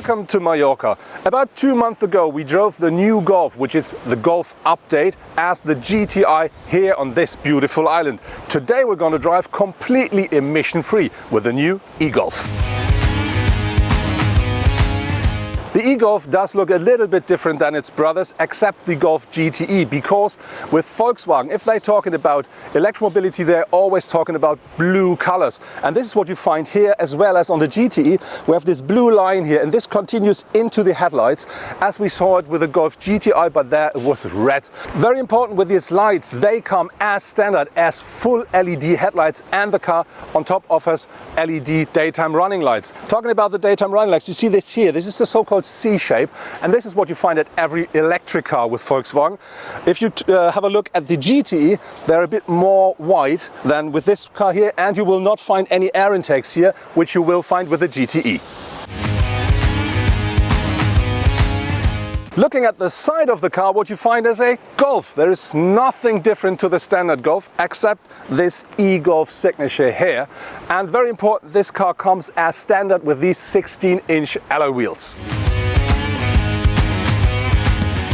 Welcome to Mallorca. About 2 months ago we drove the new Golf, which is the Golf update, as the GTI here on this beautiful island. Today we're going to drive completely emission-free with the new e-Golf. The e-Golf does look a little bit different than its brothers, except the Golf GTE, because with Volkswagen, if they're talking about electromobility, they're always talking about blue colors. And this is what you find here, as well as on the GTE. We have this blue line here, and this continues into the headlights, as we saw it with the Golf GTI, but there it was red. Very important with these lights, they come as standard, as full LED headlights, and the car on top offers LED daytime running lights. Talking about the daytime running lights, you see this here. This is the so-called C-shape, and this is what you find at every electric car with Volkswagen. If you have a look at the GTE, they're a bit more wide than with this car here, and you will not find any air intakes here, which you will find with the GTE. Looking at the side of the car, what you find is a Golf. There is nothing different to the standard Golf except this e-Golf signature here. And very important, this car comes as standard with these 16-inch alloy wheels.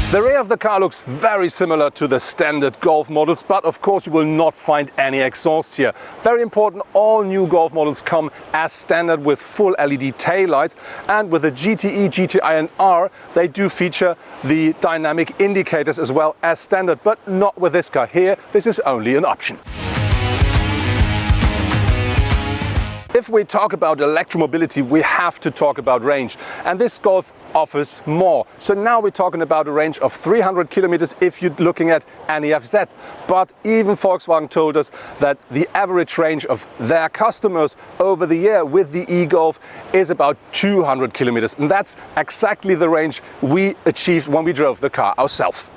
The rear of the car looks very similar to the standard Golf models, but of course you will not find any exhaust here. Very important, all new Golf models come as standard with full LED taillights, and with the GTE, GTI and R they do feature the dynamic indicators as well as standard, but not with this car here. This is only an option. If we talk about electromobility, we have to talk about range, and this Golf offers more. So now we're talking about a range of 300 kilometers if you're looking at NEFZ. But even Volkswagen told us that the average range of their customers over the year with the e-Golf is about 200 kilometers. And that's exactly the range we achieved when we drove the car ourselves.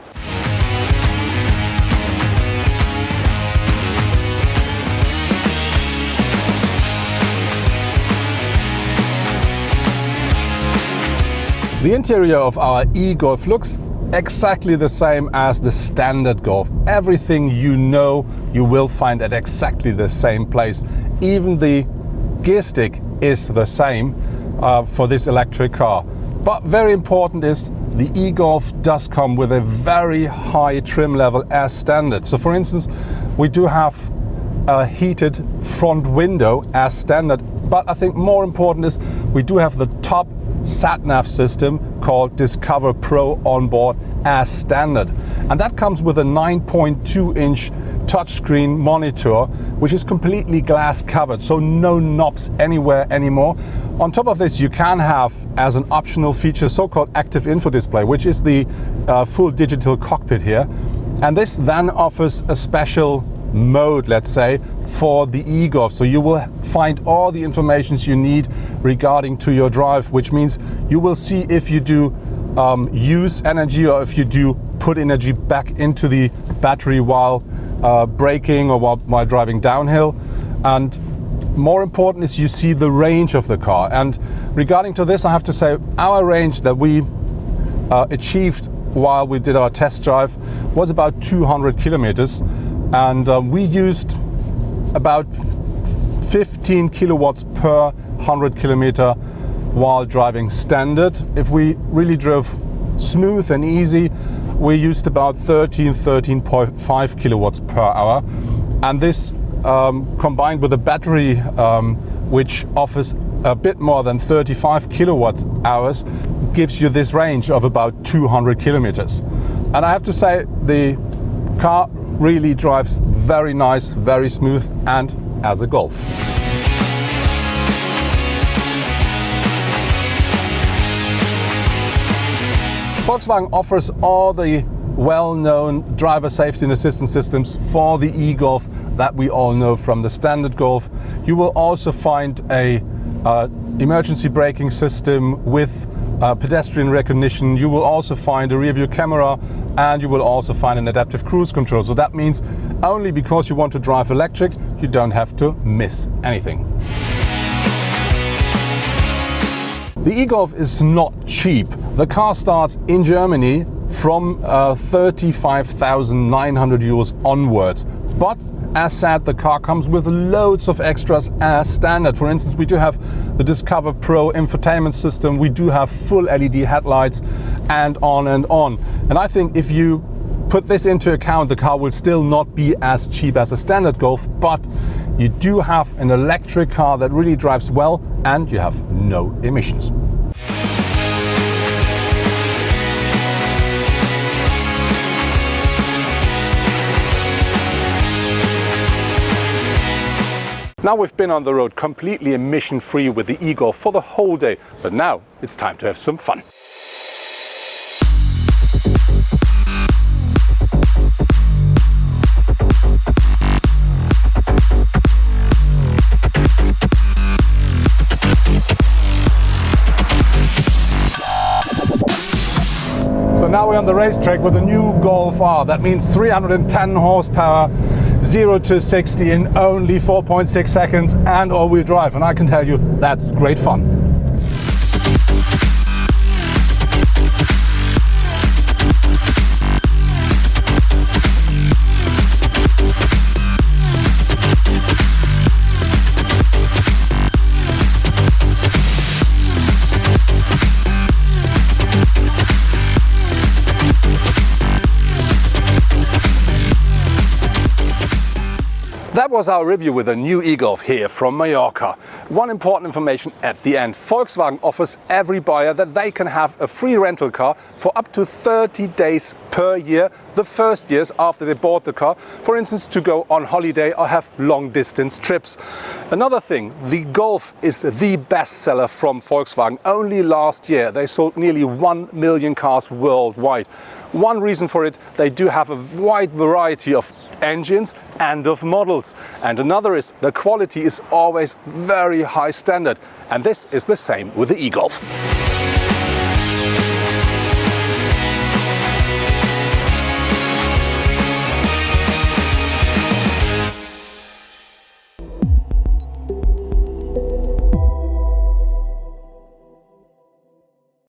The interior of our e-Golf looks exactly the same as the standard Golf. Everything you know you will find at exactly the same place. Even the gear stick is the same for this electric car. But very important is the e-Golf does come with a very high trim level as standard. So for instance, we do have a heated front window as standard, but I think more important is we do have the top sat-nav system called Discover Pro on board as standard, and that comes with a 9.2-inch touchscreen monitor, which is completely glass covered, so no knobs anywhere anymore. On top of this, you can have as an optional feature so-called active info display, which is the full digital cockpit here, and this then offers a special mode, let's say, for the e-Golf. So you will find all the information you need regarding to your drive, which means you will see if you do use energy or if you do put energy back into the battery while braking or while driving downhill. And more important is you see the range of the car. And regarding to this, I have to say our range that we achieved while we did our test drive was about 200 kilometers. And we used about 15 kilowatts per 100 kilometer while driving standard. If we really drove smooth and easy, we used about 13.5 kilowatts per hour. And this combined with a battery which offers a bit more than 35 kilowatt hours gives you this range of about 200 kilometers. And I have to say the car really drives very nice, very smooth, and as a Golf. Volkswagen offers all the well-known driver safety and assistance systems for the e-Golf that we all know from the standard Golf. You will also find a emergency braking system with pedestrian recognition. You will also find a rear view camera, and you will also find an adaptive cruise control. So that means only because you want to drive electric, you don't have to miss anything. The e-Golf is not cheap. The car starts in Germany from 35,900 euros onwards. But As said, the car comes with loads of extras as standard. For instance, we do have the Discover Pro infotainment system, we do have full LED headlights, and on and on. And I think if you put this into account, the car will still not be as cheap as a standard Golf, but you do have an electric car that really drives well and you have no emissions. Now we've been on the road completely emission-free with the e-Golf for the whole day, but now it's time to have some fun. So now we're on the racetrack with a new Golf R. That means 310 horsepower, 0 to 60 in only 4.6 seconds and all-wheel drive. And I can tell you, that's great fun. That was our review with a new e-Golf here from Mallorca. One important information at the end. Volkswagen offers every buyer that they can have a free rental car for up to 30 days per year, the first years after they bought the car, for instance to go on holiday or have long distance trips. Another thing, the Golf is the best seller from Volkswagen. Only last year they sold nearly 1 million cars worldwide. One reason for it, they do have a wide variety of engines and of models. And another is the quality is always very high standard. And this is the same with the e-Golf.